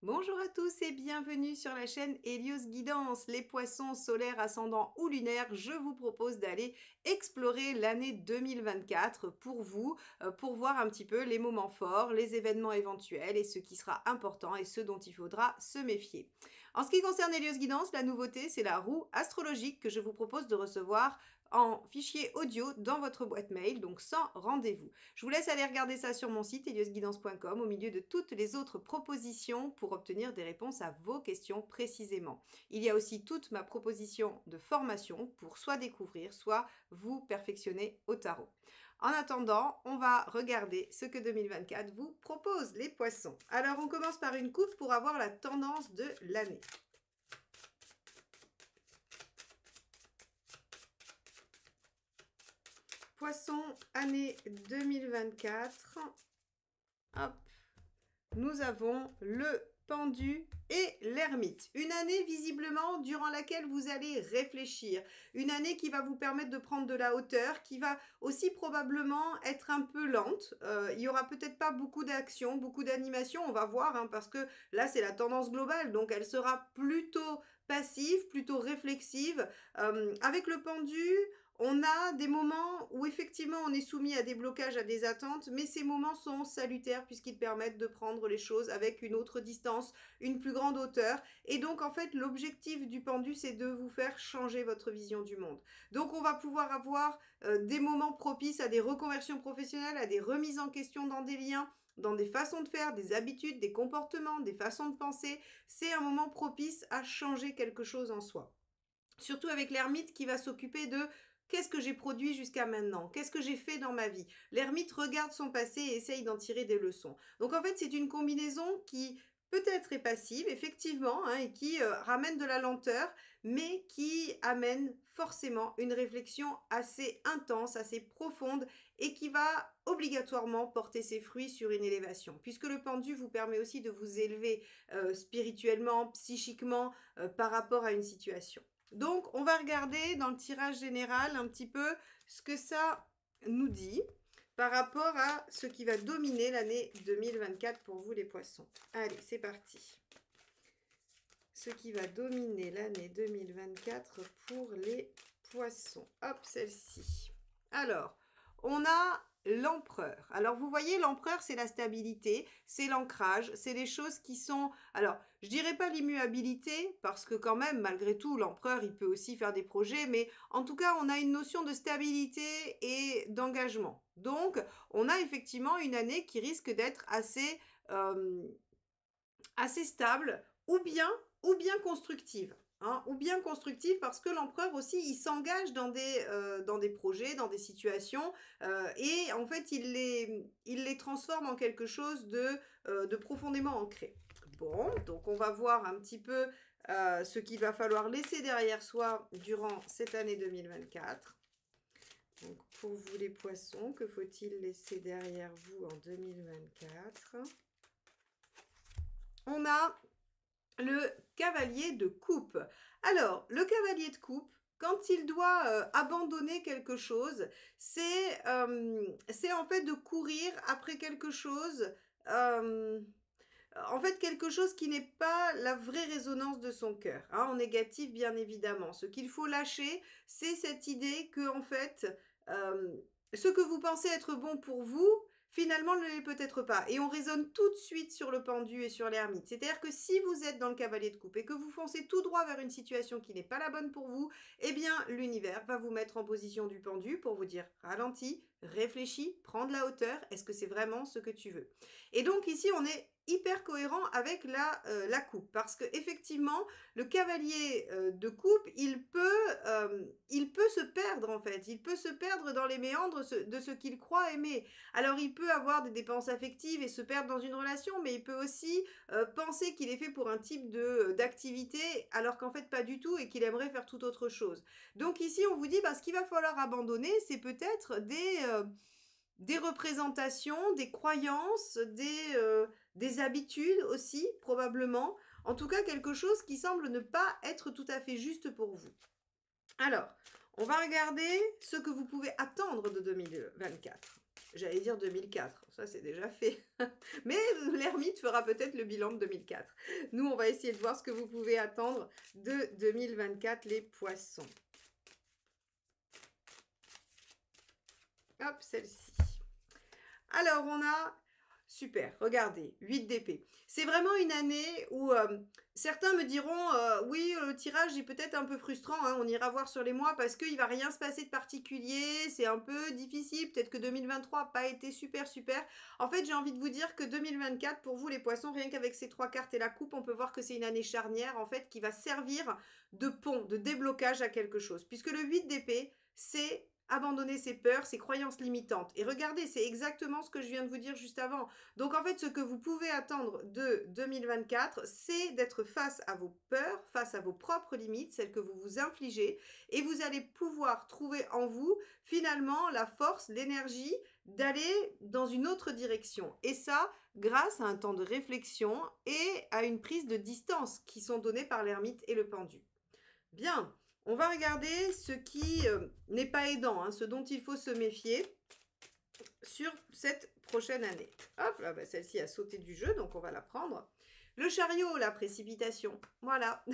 Bonjour à tous et bienvenue sur la chaîne Hélios Guidance. Les poissons solaires, ascendants ou lunaires, je vous propose d'aller explorer l'année 2024 pour vous, pour voir un petit peu les moments forts, les événements éventuels et ce qui sera important et ce dont il faudra se méfier. En ce qui concerne Hélios Guidance, la nouveauté, c'est la roue astrologique que je vous propose de recevoir en fichier audio dans votre boîte mail, donc sans rendez-vous. Je vous laisse aller regarder ça sur mon site heliosguidance.com au milieu de toutes les autres propositions pour obtenir des réponses à vos questions précisément. Il y a aussi toute ma proposition de formation pour soit découvrir, soit vous perfectionner au tarot. En attendant, on va regarder ce que 2024 vous propose, les poissons. Alors, on commence par une coupe pour avoir la tendance de l'année. Poisson, année 2024. Hop. Nous avons le pendu et l'ermite. Une année visiblement durant laquelle vous allez réfléchir. Une année qui va vous permettre de prendre de la hauteur, qui va aussi probablement être un peu lente. Il n'y aura peut-être pas beaucoup d'action, beaucoup d'animation, on va voir, hein, parce que là c'est la tendance globale, donc elle sera plutôt passive, plutôt réflexive. Avec le pendu, on a des moments où effectivement on est soumis à des blocages, à des attentes, mais ces moments sont salutaires puisqu'ils permettent de prendre les choses avec une autre distance, une plus grande hauteur. Et donc en fait l'objectif du pendu, c'est de vous faire changer votre vision du monde. Donc on va pouvoir avoir des moments propices à des reconversions professionnelles, à des remises en question dans des liens, dans des façons de faire, des habitudes, des comportements, des façons de penser. C'est un moment propice à changer quelque chose en soi. Surtout avec l'ermite qui va s'occuper de qu'est-ce que j'ai produit jusqu'à maintenant? Qu'est-ce que j'ai fait dans ma vie? L'ermite regarde son passé et essaye d'en tirer des leçons. Donc en fait, c'est une combinaison qui peut-être est passive, effectivement, hein, et qui ramène de la lenteur, mais qui amène forcément une réflexion assez intense, assez profonde, et qui va obligatoirement porter ses fruits sur une élévation. Puisque le pendu vous permet aussi de vous élever spirituellement, psychiquement, par rapport à une situation. Donc, on va regarder dans le tirage général un petit peu ce que ça nous dit par rapport à ce qui va dominer l'année 2024 pour vous les poissons. Allez, c'est parti. Ce qui va dominer l'année 2024 pour les poissons. Hop, celle-ci. Alors, on a l'empereur. Alors, vous voyez, l'empereur, c'est la stabilité, c'est l'ancrage, c'est les choses qui sont... Alors, je dirais pas l'immuabilité, parce que quand même, malgré tout, l'empereur, il peut aussi faire des projets, mais en tout cas, on a une notion de stabilité et d'engagement. Donc, on a effectivement une année qui risque d'être assez stable, ou bien constructive. Hein, ou bien constructive parce que l'empereur aussi, il s'engage dans des projets, dans des situations, et en fait, il les transforme en quelque chose de profondément ancré. Bon, donc on va voir un petit peu ce qu'il va falloir laisser derrière soi durant cette année 2024. Donc pour vous les poissons, que faut-il laisser derrière vous en 2024? On a le cavalier de coupe. Alors, le cavalier de coupe, quand il doit abandonner quelque chose, c'est en fait de courir après quelque chose, en fait quelque chose qui n'est pas la vraie résonance de son cœur, hein, en négatif bien évidemment. Ce qu'il faut lâcher, c'est cette idée que en fait, ce que vous pensez être bon pour vous, finalement ne l'est peut-être pas. Et on raisonne tout de suite sur le pendu et sur l'ermite. C'est-à-dire que si vous êtes dans le cavalier de coupe et que vous foncez tout droit vers une situation qui n'est pas la bonne pour vous, eh bien l'univers va vous mettre en position du pendu pour vous dire ralentis, réfléchis, prends de la hauteur, est-ce que c'est vraiment ce que tu veux? Et donc ici on est hyper cohérent avec la coupe, parce que effectivement le cavalier de coupe il peut se perdre perdre en fait. Il peut se perdre dans les méandres de ce qu'il croit aimer. Alors il peut avoir des dépendances affectives et se perdre dans une relation, mais il peut aussi penser qu'il est fait pour un type d'activité, alors qu'en fait pas du tout et qu'il aimerait faire tout autre chose. Donc ici on vous dit, ce qu'il va falloir abandonner, c'est peut-être des représentations, des croyances, des habitudes aussi, probablement. En tout cas, quelque chose qui semble ne pas être tout à fait juste pour vous. Alors, on va regarder ce que vous pouvez attendre de 2024. J'allais dire 2004, ça c'est déjà fait. Mais l'ermite fera peut-être le bilan de 2004. Nous, on va essayer de voir ce que vous pouvez attendre de 2024, les poissons. Hop, celle-ci. Alors, on a... Super, regardez, 8 d'épée. C'est vraiment une année où certains me diront oui, le tirage est peut-être un peu frustrant, hein, on ira voir sur les mois parce qu'il ne va rien se passer de particulier, c'est un peu difficile, peut-être que 2023 n'a pas été super. En fait, j'ai envie de vous dire que 2024, pour vous les poissons, rien qu'avec ces 3 cartes et la coupe, on peut voir que c'est une année charnière, en fait, qui va servir de pont, de déblocage à quelque chose. Puisque le 8 d'épée, c'est abandonner ses peurs, ses croyances limitantes. Et regardez, c'est exactement ce que je viens de vous dire juste avant. Donc en fait, ce que vous pouvez attendre de 2024, c'est d'être face à vos peurs, face à vos propres limites, celles que vous vous infligez, et vous allez pouvoir trouver en vous, finalement, la force, l'énergie d'aller dans une autre direction. Et ça, grâce à un temps de réflexion et à une prise de distance qui sont données par l'ermite et le pendu. Bien. On va regarder ce qui n'est pas aidant, hein, ce dont il faut se méfier sur cette prochaine année. Hop, là, celle-ci a sauté du jeu, donc on va la prendre. Le chariot, la précipitation. Voilà.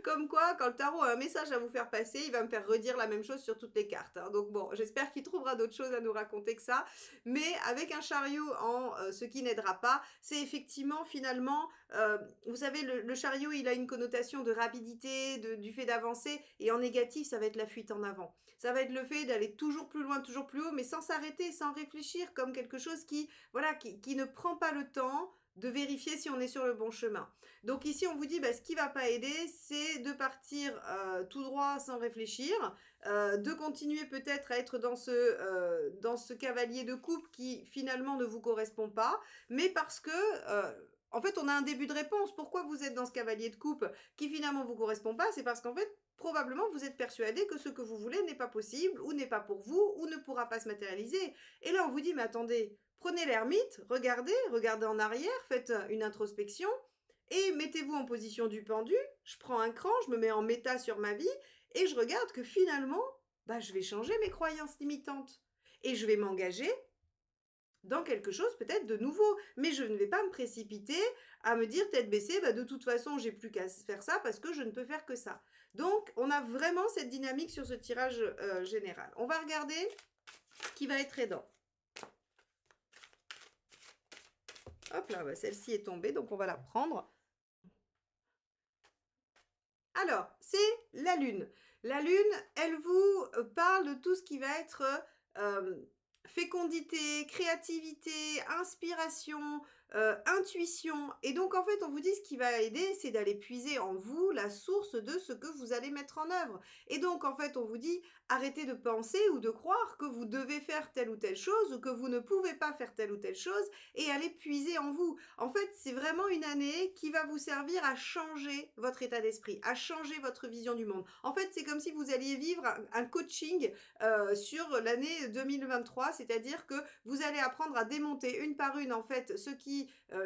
Comme quoi, quand le tarot a un message à vous faire passer, il va me faire redire la même chose sur toutes les cartes. Hein. Donc bon, j'espère qu'il trouvera d'autres choses à nous raconter que ça. Mais avec un chariot en ce qui n'aidera pas, c'est effectivement finalement, vous savez, le chariot, il a une connotation de rapidité, du fait d'avancer. Et en négatif, ça va être la fuite en avant. Ça va être le fait d'aller toujours plus loin, toujours plus haut, mais sans s'arrêter, sans réfléchir, comme quelque chose qui ne prend pas le temps de vérifier si on est sur le bon chemin. Donc ici, on vous dit, ce qui ne va pas aider, c'est de partir tout droit sans réfléchir, de continuer peut-être à être dans ce cavalier de coupe qui finalement ne vous correspond pas, mais parce que... en fait, on a un début de réponse. Pourquoi vous êtes dans ce cavalier de coupe qui finalement ne vous correspond pas? C'est parce qu'en fait, probablement, vous êtes persuadé que ce que vous voulez n'est pas possible, ou n'est pas pour vous, ou ne pourra pas se matérialiser. Et là, on vous dit, mais attendez, prenez l'ermite, regardez en arrière, faites une introspection, et mettez-vous en position du pendu. Je prends un cran, je me mets en méta sur ma vie, et je regarde que finalement, je vais changer mes croyances limitantes. Et je vais m'engager dans quelque chose peut-être de nouveau. Mais je ne vais pas me précipiter à me dire tête baissée, de toute façon, j'ai plus qu'à faire ça parce que je ne peux faire que ça. Donc, on a vraiment cette dynamique sur ce tirage général. On va regarder ce qui va être aidant. Hop là, celle-ci est tombée, donc on va la prendre. Alors, c'est la Lune. La Lune, elle vous parle de tout ce qui va être fécondité, créativité, inspiration, intuition. Et donc, en fait, on vous dit ce qui va aider, c'est d'aller puiser en vous la source de ce que vous allez mettre en œuvre. Et donc, en fait, on vous dit, arrêtez de penser ou de croire que vous devez faire telle ou telle chose ou que vous ne pouvez pas faire telle ou telle chose et allez puiser en vous. En fait, c'est vraiment une année qui va vous servir à changer votre état d'esprit, à changer votre vision du monde. En fait, c'est comme si vous alliez vivre un coaching sur l'année 2023, c'est-à-dire que vous allez apprendre à démonter une par une, en fait,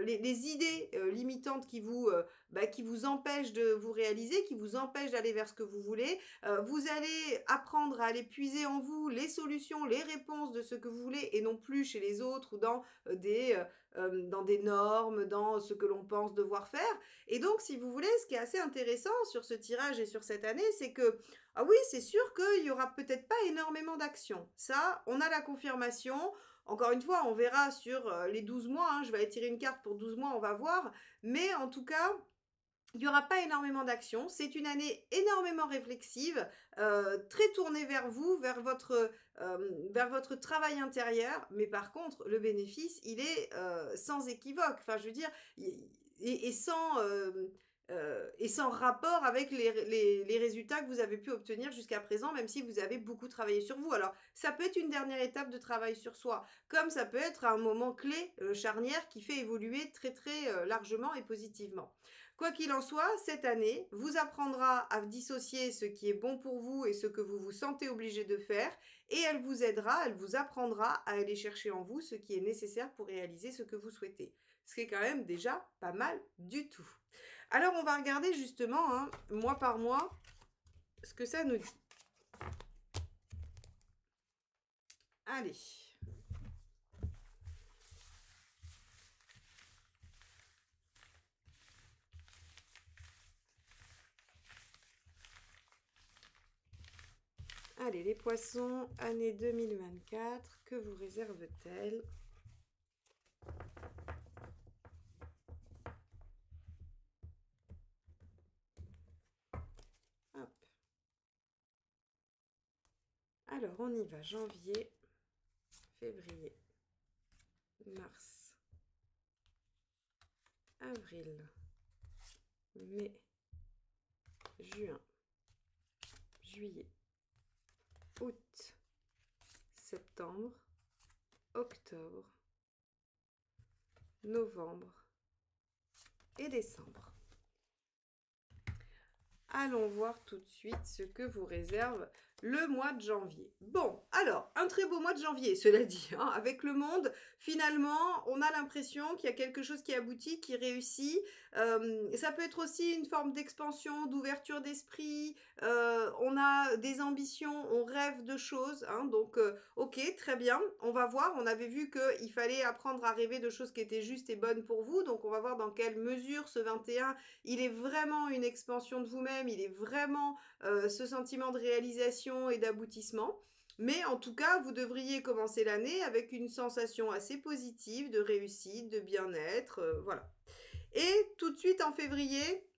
les idées limitantes qui vous empêchent de vous réaliser, qui vous empêchent d'aller vers ce que vous voulez. Vous allez apprendre à aller puiser en vous les solutions, les réponses de ce que vous voulez et non plus chez les autres ou dans des normes, dans ce que l'on pense devoir faire. Et donc, si vous voulez, ce qui est assez intéressant sur ce tirage et sur cette année, c'est que, ah oui, c'est sûr qu'il n'y aura peut-être pas énormément d'actions. Ça, on a la confirmation. Encore une fois, on verra sur les 12 mois. Hein, je vais tirer une carte pour 12 mois, on va voir. Mais en tout cas... il n'y aura pas énormément d'actions. C'est une année énormément réflexive, très tournée vers vous, vers votre travail intérieur. Mais par contre, le bénéfice, il est sans équivoque. Enfin, je veux dire, et sans... et sans rapport avec les résultats que vous avez pu obtenir jusqu'à présent, même si vous avez beaucoup travaillé sur vous. Alors, ça peut être une dernière étape de travail sur soi, comme ça peut être un moment clé, charnière, qui fait évoluer très très largement et positivement. Quoi qu'il en soit, cette année vous apprendra à dissocier ce qui est bon pour vous et ce que vous vous sentez obligé de faire, et elle vous aidera, elle vous apprendra à aller chercher en vous ce qui est nécessaire pour réaliser ce que vous souhaitez. Ce qui est quand même déjà pas mal du tout. Alors, on va regarder justement, hein, mois par mois, ce que ça nous dit. Allez. Allez, les poissons, année 2024, que vous réserve-t-elle ? Hop. Alors, on y va. Janvier, février, mars, avril, mai, juin, juillet, août, septembre, octobre, novembre et décembre. Allons voir tout de suite ce que vous réserve le mois de janvier. Bon, alors, un très beau mois de janvier, cela dit, hein, avec le monde, finalement, on a l'impression qu'il y a quelque chose qui aboutit, qui réussit. Ça peut être aussi une forme d'expansion, d'ouverture d'esprit. On a des ambitions, on rêve de choses, hein, donc ok, très bien, on va voir. On avait vu qu'il fallait apprendre à rêver de choses qui étaient justes et bonnes pour vous, donc on va voir dans quelle mesure ce 21, il est vraiment une expansion de vous-même, il est vraiment ce sentiment de réalisation et d'aboutissement. Mais en tout cas, vous devriez commencer l'année avec une sensation assez positive de réussite, de bien-être, voilà. Et tout de suite en février,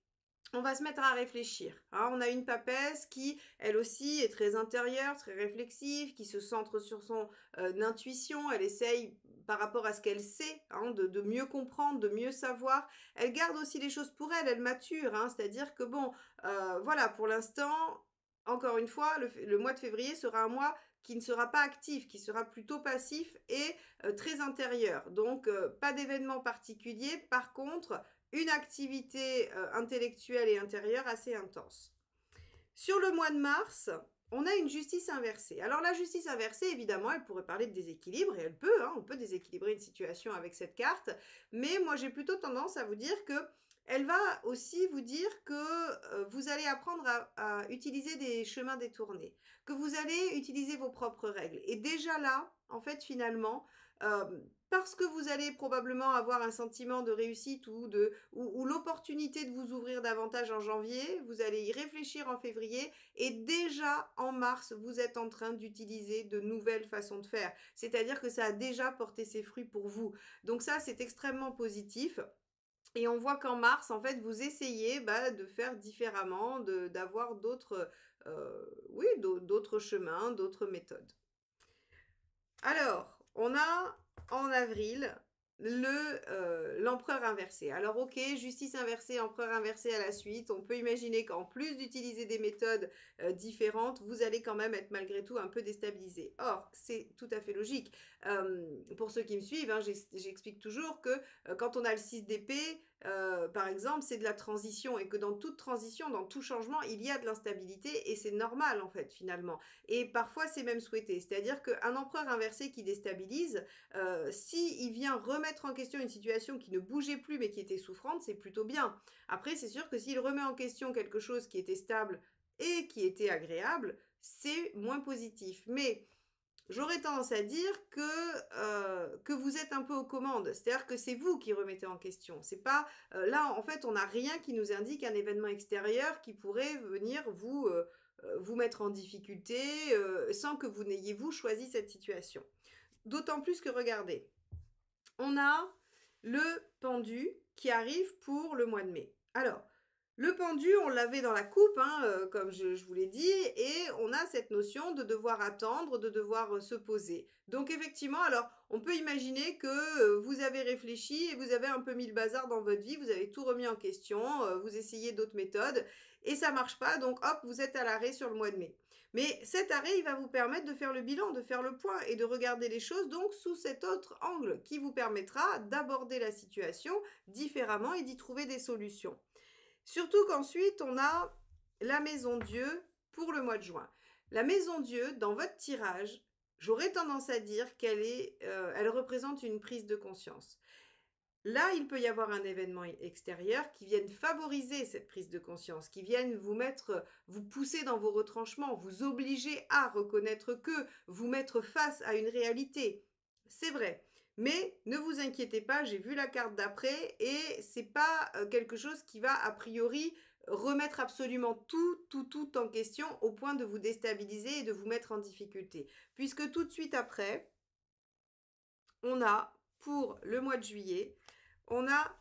on va se mettre à réfléchir. Hein. On a une papesse qui, elle aussi, est très intérieure, très réflexive, qui se centre sur son intuition. Elle essaye, par rapport à ce qu'elle sait, hein, de mieux comprendre, de mieux savoir. Elle garde aussi les choses pour elle, elle mature. Hein, c'est-à-dire que, bon, voilà, pour l'instant, encore une fois, le mois de février sera un mois qui ne sera pas actif, qui sera plutôt passif et très intérieur. Donc, pas d'événement particulier. Par contre, une activité intellectuelle et intérieure assez intense. Sur le mois de mars, on a une justice inversée. Alors la justice inversée, évidemment, elle pourrait parler de déséquilibre, et elle peut, hein, on peut déséquilibrer une situation avec cette carte, mais moi j'ai plutôt tendance à vous dire que elle va aussi vous dire que vous allez apprendre à utiliser des chemins détournés, que vous allez utiliser vos propres règles. Et déjà là, en fait, finalement, euh, parce que vous allez probablement avoir un sentiment de réussite ou l'opportunité de vous ouvrir davantage en janvier, vous allez y réfléchir en février, et déjà en mars, vous êtes en train d'utiliser de nouvelles façons de faire. C'est-à-dire que ça a déjà porté ses fruits pour vous. Donc ça, c'est extrêmement positif. Et on voit qu'en mars, en fait, vous essayez de faire différemment, d'avoir d'autres oui, d'autres chemins, d'autres méthodes. Alors, on a en avril l'empereur inversé. Alors ok, justice inversée, empereur inversé à la suite. On peut imaginer qu'en plus d'utiliser des méthodes différentes, vous allez quand même être malgré tout un peu déstabilisé. Or, c'est tout à fait logique. Pour ceux qui me suivent, hein, j'explique toujours que quand on a le 6 d'épée, par exemple, c'est de la transition, et que dans toute transition, dans tout changement, il y a de l'instabilité, et c'est normal en fait finalement. Et parfois c'est même souhaité. C'est-à-dire qu'un empereur inversé qui déstabilise, s'il vient remettre en question une situation qui ne bougeait plus mais qui était souffrante, c'est plutôt bien. Après, c'est sûr que s'il remet en question quelque chose qui était stable et qui était agréable, c'est moins positif. Mais j'aurais tendance à dire que vous êtes un peu aux commandes. C'est-à-dire que c'est vous qui remettez en question. C'est pas là, en fait, on n'a rien qui nous indique un événement extérieur qui pourrait venir vous mettre en difficulté sans que vous n'ayez vous choisi cette situation. D'autant plus que, regardez, on a le pendu qui arrive pour le mois de mai. Alors, le pendu, on l'avait dans la coupe, hein, comme je vous l'ai dit, et on a a cette notion de devoir attendre, de devoir se poser. Donc effectivement, alors on peut imaginer que vous avez réfléchi et vous avez un peu mis le bazar dans votre vie, vous avez tout remis en question, vous essayez d'autres méthodes et ça marche pas, donc hop, vous êtes à l'arrêt sur le mois de mai. Mais cet arrêt, il va vous permettre de faire le bilan, de faire le point et de regarder les choses donc sous cet autre angle qui vous permettra d'aborder la situation différemment et d'y trouver des solutions. Surtout qu'ensuite, on a la maison Dieu pour le mois de juin. La maison Dieu, dans votre tirage, j'aurais tendance à dire elle représente une prise de conscience. Là, il peut y avoir un événement extérieur qui vienne favoriser cette prise de conscience, qui vienne vous pousser dans vos retranchements, vous obliger à reconnaître que, vous mettre face à une réalité. C'est vrai. Mais ne vous inquiétez pas, j'ai vu la carte d'après et c'est pas quelque chose qui va a priori remettre absolument tout en question au point de vous déstabiliser et de vous mettre en difficulté. Puisque tout de suite après, on a, pour le mois de juillet, on a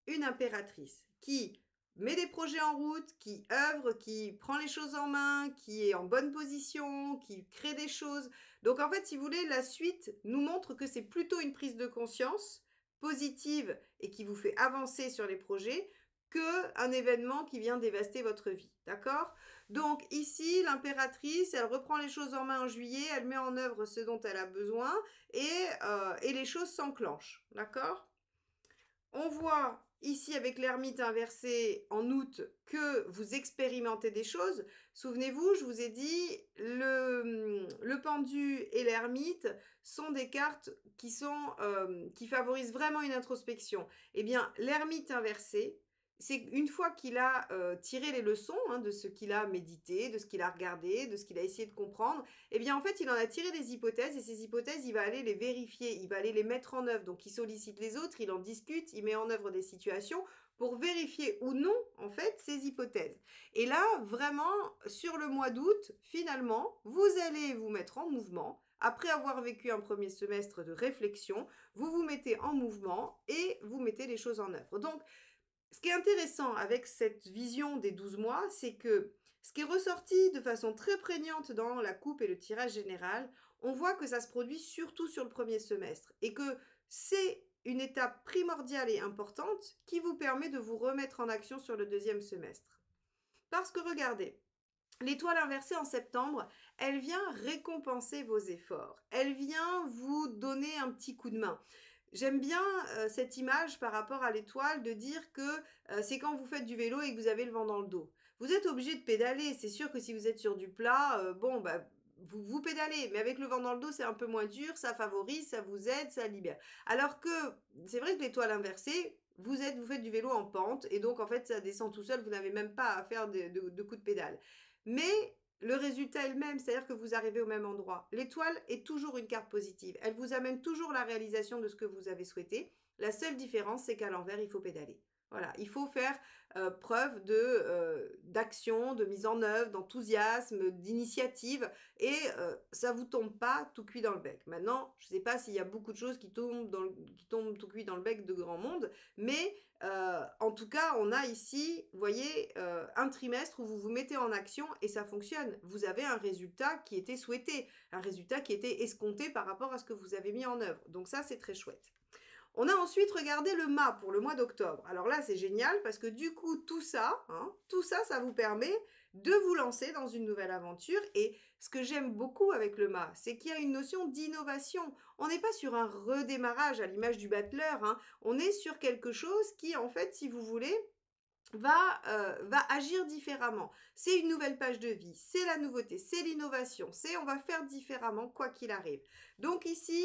une impératrice qui met des projets en route, qui œuvre, qui prend les choses en main, qui est en bonne position, qui crée des choses. Donc en fait, si vous voulez, la suite nous montre que c'est plutôt une prise de conscience positive et qui vous fait avancer sur les projets qu'un événement qui vient dévaster votre vie. D'accord ? Donc ici, l'impératrice, elle reprend les choses en main en juillet, elle met en œuvre ce dont elle a besoin et les choses s'enclenchent. D'accord ? On voit ici avec l'ermite inversé en août que vous expérimentez des choses. Souvenez-vous, je vous ai dit, le pendu et l'ermite sont des cartes qui favorisent vraiment une introspection. Eh bien, l'ermite inversé, c'est une fois qu'il a tiré les leçons de ce qu'il a médité, de ce qu'il a regardé, de ce qu'il a essayé de comprendre, eh bien en fait il en a tiré des hypothèses et ces hypothèses il va aller les vérifier, il va aller les mettre en œuvre. Donc il sollicite les autres, il en discute, il met en œuvre des situations pour vérifier ou non en fait ces hypothèses. Et là vraiment sur le mois d'août, finalement vous allez vous mettre en mouvement. Après avoir vécu un premier semestre de réflexion, vous vous mettez en mouvement et vous mettez les choses en œuvre. Donc ce qui est intéressant avec cette vision des 12 mois, c'est que ce qui est ressorti de façon très prégnante dans la coupe et le tirage général, on voit que ça se produit surtout sur le premier semestre et que c'est une étape primordiale et importante qui vous permet de vous remettre en action sur le deuxième semestre. Parce que regardez, l'étoile inversée en septembre, elle vient récompenser vos efforts, elle vient vous donner un petit coup de main. J'aime bien cette image par rapport à l'étoile de dire que c'est quand vous faites du vélo et que vous avez le vent dans le dos. Vous êtes obligé de pédaler. C'est sûr que si vous êtes sur du plat, vous pédalez. Mais avec le vent dans le dos, c'est un peu moins dur, ça favorise, ça vous aide, ça libère. Alors que c'est vrai que l'étoile inversée, vous faites du vélo en pente et donc en fait ça descend tout seul, vous n'avez même pas à faire de coups de pédale. Mais le résultat est le même, c'est-à-dire que vous arrivez au même endroit. L'étoile est toujours une carte positive. Elle vous amène toujours la réalisation de ce que vous avez souhaité. La seule différence, c'est qu'à l'envers, il faut pédaler. Voilà, il faut faire preuve d'action, de mise en œuvre, d'enthousiasme, d'initiative et ça vous tombe pas tout cuit dans le bec. Maintenant, je ne sais pas s'il y a beaucoup de choses qui tombent tout cuit dans le bec de grand monde, mais en tout cas, on a ici, vous voyez, un trimestre où vous vous mettez en action et ça fonctionne. Vous avez un résultat qui était souhaité, un résultat qui était escompté par rapport à ce que vous avez mis en œuvre. Donc ça, c'est très chouette. On a ensuite regardé le mât pour le mois d'octobre. Alors là, c'est génial parce que du coup, tout ça, ça vous permet de vous lancer dans une nouvelle aventure. Et ce que j'aime beaucoup avec le mât, c'est qu'il y a une notion d'innovation. On n'est pas sur un redémarrage à l'image du battleur. On est sur quelque chose qui, en fait, si vous voulez, va agir différemment. C'est une nouvelle page de vie, c'est la nouveauté, c'est l'innovation, on va faire différemment quoi qu'il arrive. Donc ici,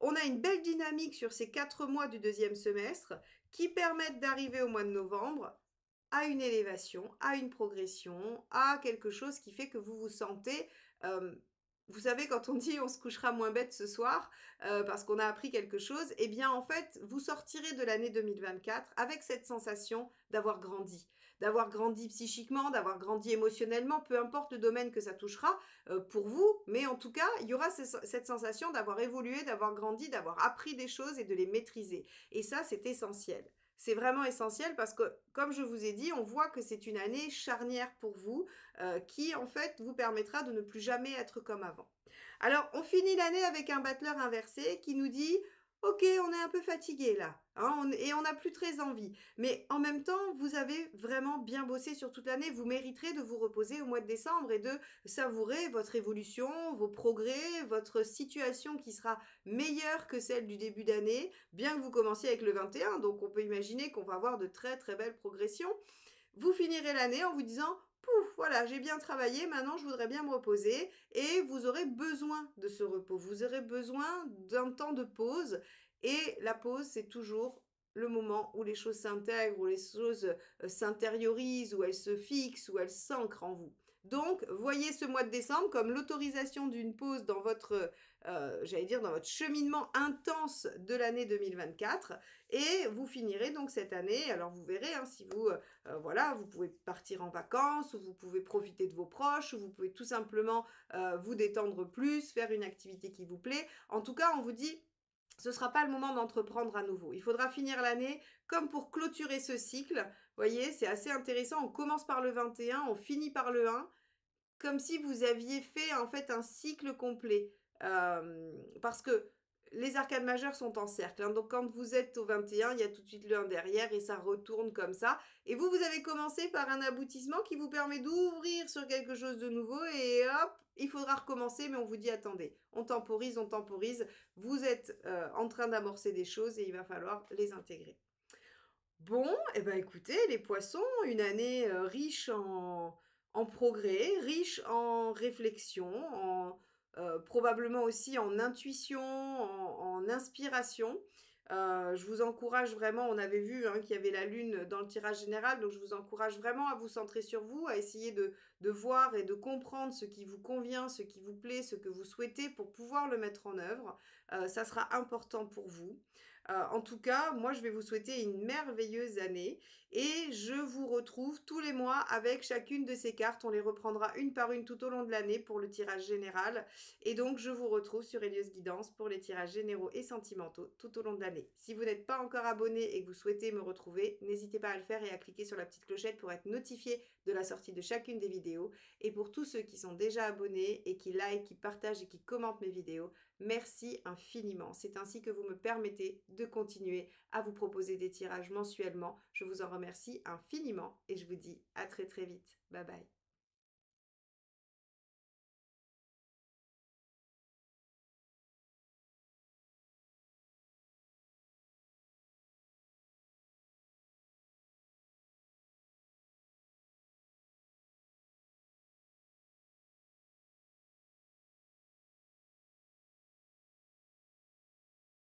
on a une belle dynamique sur ces 4 mois du deuxième semestre qui permettent d'arriver au mois de novembre à une élévation, à une progression, à quelque chose qui fait que vous vous sentez... vous savez, quand on dit on se couchera moins bête ce soir parce qu'on a appris quelque chose, eh bien en fait, vous sortirez de l'année 2024 avec cette sensation d'avoir grandi psychiquement, d'avoir grandi émotionnellement, peu importe le domaine que ça touchera pour vous, mais en tout cas, il y aura cette sensation d'avoir évolué, d'avoir grandi, d'avoir appris des choses et de les maîtriser. Et ça, c'est essentiel. c'est vraiment essentiel parce que, comme je vous ai dit, on voit que c'est une année charnière pour vous qui, en fait, vous permettra de ne plus jamais être comme avant. Alors, on finit l'année avec un battleur inversé qui nous dit: OK, on est un peu fatigué là, hein, et on n'a plus très envie. Mais en même temps, vous avez vraiment bien bossé sur toute l'année. Vous mériterez de vous reposer au mois de décembre et de savourer votre évolution, vos progrès, votre situation qui sera meilleure que celle du début d'année, bien que vous commenciez avec le 21. Donc, on peut imaginer qu'on va avoir de très très belles progressions. Vous finirez l'année en vous disant: «Pouf, voilà, j'ai bien travaillé, maintenant je voudrais bien me reposer», et vous aurez besoin de ce repos. Vous aurez besoin d'un temps de pause, et la pause, c'est toujours le moment où les choses s'intègrent, où les choses, s'intériorisent, où elles se fixent, où elles s'ancrent en vous. Donc voyez ce mois de décembre comme l'autorisation d'une pause dans votre, j'allais dire dans votre cheminement intense de l'année 2024, et vous finirez donc cette année. Alors vous verrez, hein, si vous, voilà, vous pouvez partir en vacances, ou vous pouvez profiter de vos proches, ou vous pouvez tout simplement vous détendre plus, faire une activité qui vous plaît. En tout cas, on vous dit, ce ne sera pas le moment d'entreprendre à nouveau. Il faudra finir l'année comme pour clôturer ce cycle. Vous voyez, c'est assez intéressant. On commence par le 21, on finit par le 1, comme si vous aviez fait en fait un cycle complet. Parce que les arcades majeures sont en cercle, hein. Donc quand vous êtes au 21, il y a tout de suite le 1 derrière et ça retourne comme ça. Et vous, vous avez commencé par un aboutissement qui vous permet d'ouvrir sur quelque chose de nouveau, et hop, il faudra recommencer, mais on vous dit attendez, on temporise, on temporise. Vous êtes en train d'amorcer des choses et il va falloir les intégrer. Bon, et ben écoutez, les poissons, une année riche en progrès, riche en réflexion, probablement aussi en intuition, en inspiration. Je vous encourage vraiment, on avait vu, hein, qu'il y avait la lune dans le tirage général, donc je vous encourage vraiment à vous centrer sur vous, à essayer de voir et de comprendre ce qui vous convient, ce qui vous plaît, ce que vous souhaitez pour pouvoir le mettre en œuvre. Ça sera important pour vous. En tout cas, moi, je vais vous souhaiter une merveilleuse année, et je vous retrouve tous les mois avec chacune de ces cartes. On les reprendra une par une tout au long de l'année pour le tirage général. Et donc, je vous retrouve sur Helios Guidance pour les tirages généraux et sentimentaux tout au long de l'année. Si vous n'êtes pas encore abonné et que vous souhaitez me retrouver, n'hésitez pas à le faire et à cliquer sur la petite clochette pour être notifié de la sortie de chacune des vidéos. Et pour tous ceux qui sont déjà abonnés et qui like, qui partagent et qui commentent mes vidéos, merci infiniment. C'est ainsi que vous me permettez de continuer à vous proposer des tirages mensuellement. Je vous en remercie infiniment et je vous dis à très très vite. Bye bye.